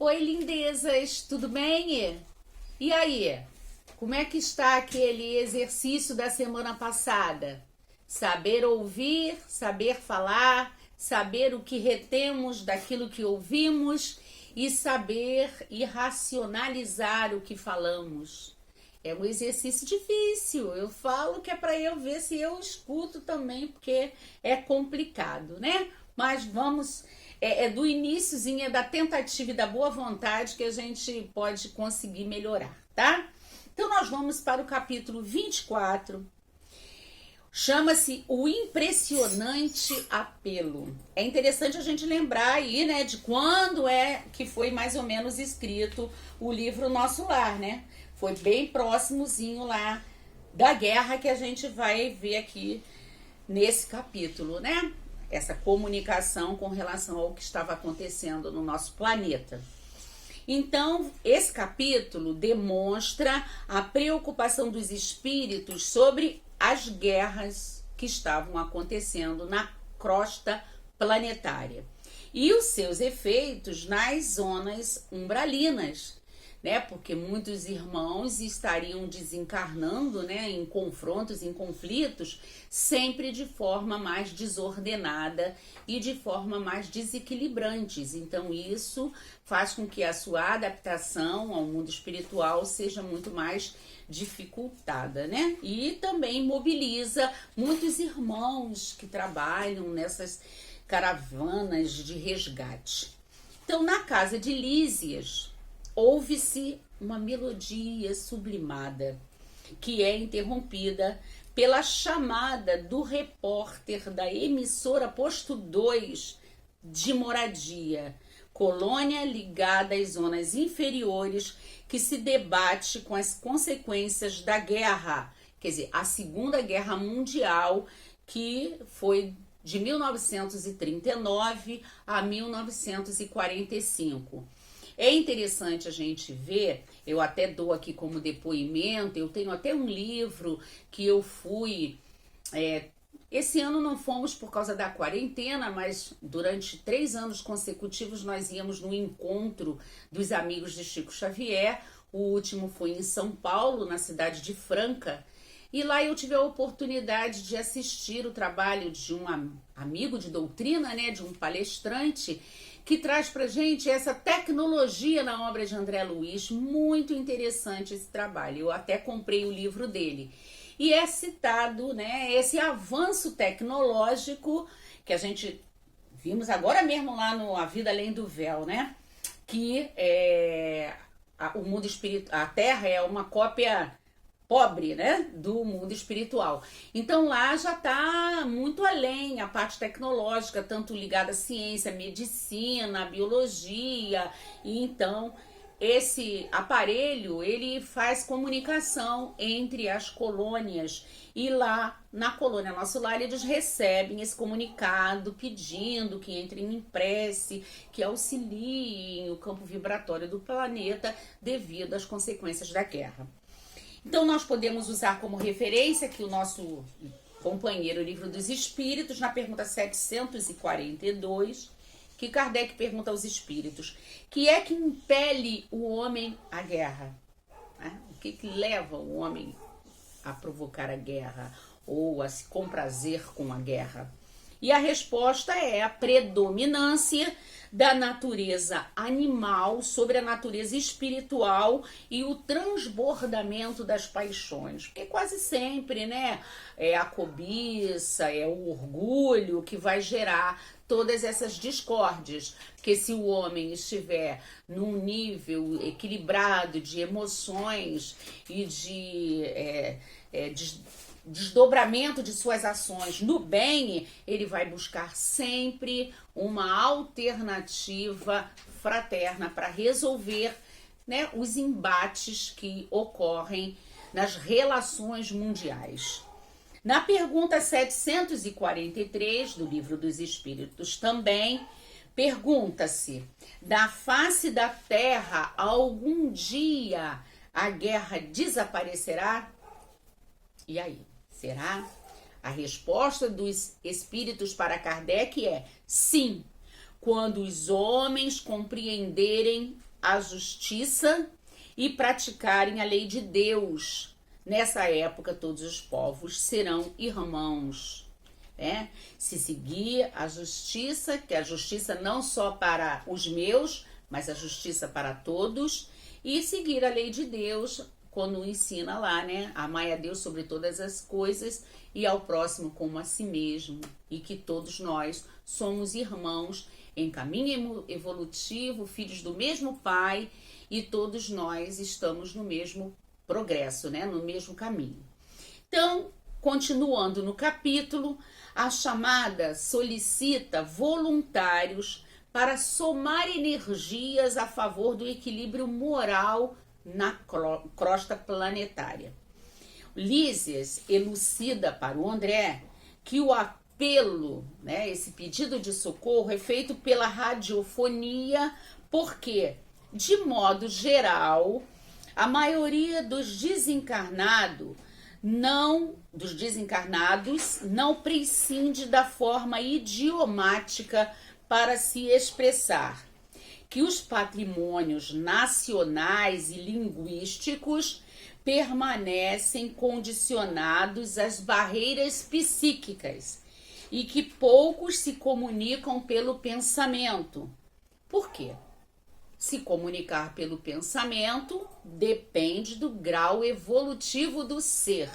Oi, lindezas, tudo bem? E aí, como é que está aquele exercício da semana passada? Saber ouvir, saber falar, saber o que retemos daquilo que ouvimos e saber e racionalizar o que falamos. É um exercício difícil. Eu falo que é para eu ver se eu escuto também, porque é complicado, né? Mas vamos, é do iniciozinho, é da tentativa e da boa vontade que a gente pode conseguir melhorar, tá? Então nós vamos para o capítulo 24. Chama-se O Impressionante Apelo. É interessante a gente lembrar aí, né, de quando é que foi mais ou menos escrito o livro Nosso Lar, né? Foi bem próximozinho lá da guerra que a gente vai ver aqui nesse capítulo, né? Essa comunicação com relação ao que estava acontecendo no nosso planeta. Então, esse capítulo demonstra a preocupação dos espíritos sobre as guerras que estavam acontecendo na crosta planetária e os seus efeitos nas zonas umbralinas, né? Porque muitos irmãos estariam desencarnando, né, em confrontos, em conflitos, sempre de forma mais desordenada e de forma mais desequilibrantes. Então isso faz com que a sua adaptação ao mundo espiritual seja muito mais dificultada, né? E também mobiliza muitos irmãos que trabalham nessas caravanas de resgate. Então, na casa de Lísias, ouve-se uma melodia sublimada, que é interrompida pela chamada do repórter da emissora Posto 2 de Moradia, colônia ligada às zonas inferiores, que se debate com as consequências da guerra, quer dizer, a Segunda Guerra Mundial, que foi de 1939 a 1945. É interessante a gente ver, eu até dou aqui como depoimento, eu tenho até um livro que eu fui... esse ano não fomos por causa da quarentena, mas durante 3 anos consecutivos nós íamos no encontro dos amigos de Chico Xavier. O último foi em São Paulo, na cidade de Franca. E lá eu tive a oportunidade de assistir o trabalho de um amigo de doutrina, né, de um palestrante, que traz pra gente essa tecnologia na obra de André Luiz. Muito interessante esse trabalho. Eu até comprei o livro dele. E é citado, né, esse avanço tecnológico que a gente vimos agora mesmo lá no A Vida Além do Véu, né? Que o mundo espiritual, a Terra é uma cópia pobre, né, do mundo espiritual. Então lá já está muito além a parte tecnológica, tanto ligada à ciência, à medicina, à biologia. E então esse aparelho, ele faz comunicação entre as colônias, e lá na colônia Nosso Lar eles recebem esse comunicado pedindo que entrem em prece, que auxiliem o campo vibratório do planeta devido às consequências da guerra. Então nós podemos usar como referência aqui o nosso companheiro Livro dos Espíritos, na pergunta 742, que Kardec pergunta aos espíritos: que é que impele o homem à guerra? O que leva o homem a provocar a guerra ou a se comprazer com a guerra? E a resposta é a predominância da natureza animal sobre a natureza espiritual e o transbordamento das paixões. Porque quase sempre, né, é a cobiça, é o orgulho que vai gerar todas essas discórdias. Porque se o homem estiver num nível equilibrado de emoções e de desdobramento de suas ações no bem, ele vai buscar sempre uma alternativa fraterna para resolver, né, os embates que ocorrem nas relações mundiais. Na pergunta 743 do Livro dos Espíritos também pergunta-se: da face da Terra algum dia a guerra desaparecerá? E aí? Será? A resposta dos espíritos para Kardec é sim, quando os homens compreenderem a justiça e praticarem a lei de Deus. Nessa época, todos os povos serão irmãos. Se seguir a justiça, que a justiça não só para os meus, mas a justiça para todos, e seguir a lei de Deus, quando ensina lá, amai a Deus sobre todas as coisas e ao próximo como a si mesmo, e que todos nós somos irmãos em caminho evolutivo, filhos do mesmo Pai, e todos nós estamos no mesmo progresso, no mesmo caminho. Então, continuando no capítulo, a chamada solicita voluntários para somar energias a favor do equilíbrio moral na crosta planetária. Lísias elucida para o André que o apelo, esse pedido de socorro é feito pela radiofonia, porque, de modo geral, a maioria dos desencarnados não prescinde da forma idiomática para se expressar, que os patrimônios nacionais e linguísticos permanecem condicionados às barreiras psíquicas e que poucos se comunicam pelo pensamento. Por quê? Se comunicar pelo pensamento depende do grau evolutivo do ser.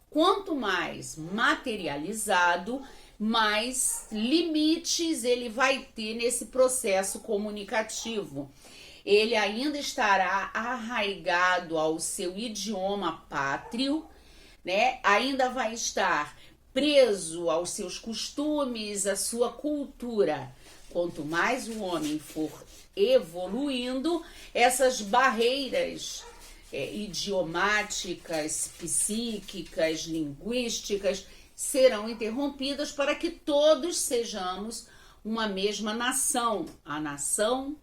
Quanto mais materializado, mais limites ele vai ter nesse processo comunicativo. Ele ainda estará arraigado ao seu idioma pátrio, ainda vai estar preso aos seus costumes, à sua cultura. Quanto mais o homem for evoluindo, essas barreiras idiomáticas, psíquicas, linguísticas serão interrompidas para que todos sejamos uma mesma nação, a nação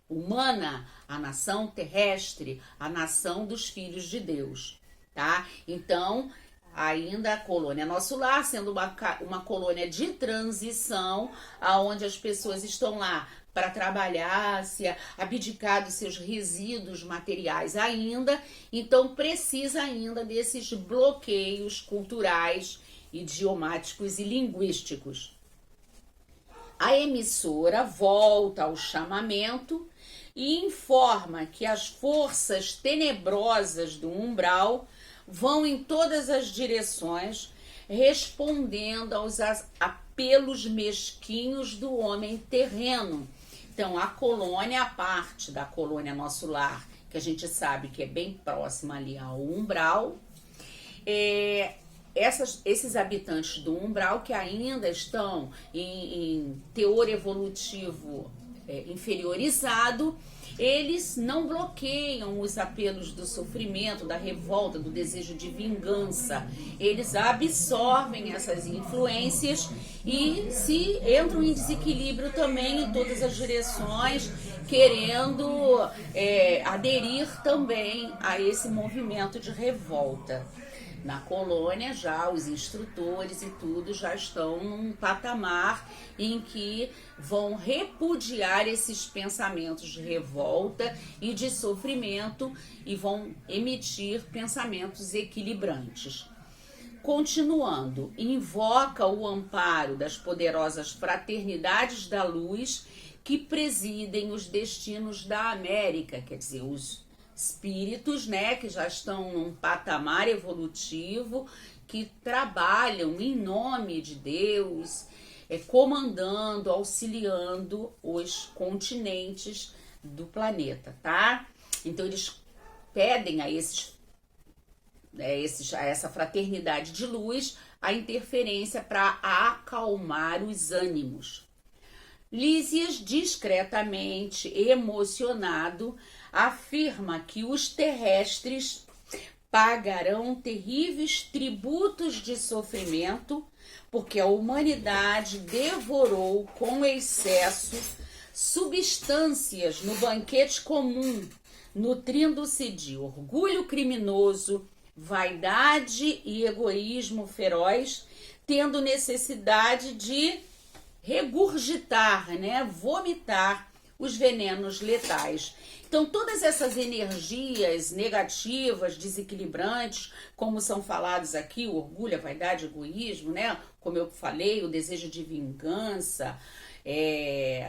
humana, a nação terrestre, a nação dos filhos de Deus, tá? Então, ainda a colônia Nosso Lar, sendo uma colônia de transição, aonde as pessoas estão lá para trabalhar, se abdicar dos seus resíduos materiais ainda, então precisa ainda desses bloqueios culturais, idiomáticos e linguísticos. A emissora volta ao chamamento e informa que as forças tenebrosas do umbral vão em todas as direções, respondendo aos apelos mesquinhos do homem terreno. Então, a colônia, a parte da colônia Nosso Lar, que a gente sabe que é bem próxima ali ao umbral, esses habitantes do umbral que ainda estão em teor evolutivo inferiorizado, eles não bloqueiam os apelos do sofrimento, da revolta, do desejo de vingança. Eles absorvem essas influências e se entram em desequilíbrio também em todas as direções, querendo aderir também a esse movimento de revolta. Na colônia já os instrutores e tudo já estão num patamar em que vão repudiar esses pensamentos de revolta e de sofrimento e vão emitir pensamentos equilibrantes. Continuando, invoca o amparo das poderosas fraternidades da luz que presidem os destinos da América, quer dizer, os espíritos, que já estão num patamar evolutivo, que trabalham em nome de Deus, comandando, auxiliando os continentes do planeta, tá? Então eles pedem a essa fraternidade de luz a interferência para acalmar os ânimos. Lísias, discretamente emocionado, afirma que os terrestres pagarão terríveis tributos de sofrimento porque a humanidade devorou com excesso substâncias no banquete comum, nutrindo-se de orgulho criminoso, vaidade e egoísmo feroz, tendo necessidade de regurgitar, vomitar os venenos letais. Então, todas essas energias negativas, desequilibrantes, como são falados aqui, o orgulho, a vaidade, o egoísmo, né? Como eu falei, o desejo de vingança,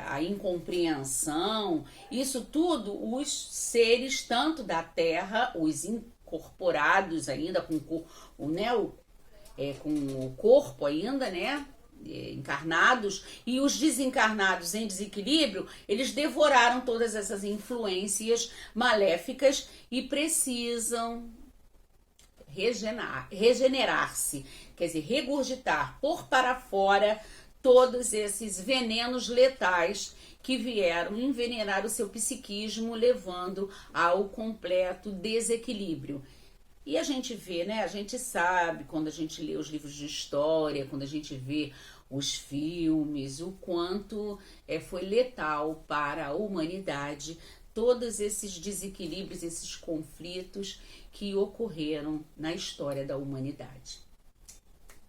a incompreensão, isso tudo os seres tanto da Terra, os incorporados ainda com o corpo ainda, né? Encarnados, e os desencarnados em desequilíbrio, eles devoraram todas essas influências maléficas e precisam regenerar-se, quer dizer, regurgitar, pôr para fora todos esses venenos letais que vieram envenenar o seu psiquismo, levando ao completo desequilíbrio. E a gente vê, né? A gente sabe, quando a gente lê os livros de história, quando a gente vê os filmes, o quanto foi letal para a humanidade todos esses desequilíbrios, esses conflitos que ocorreram na história da humanidade.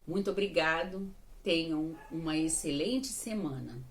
Muito obrigado, tenham uma excelente semana.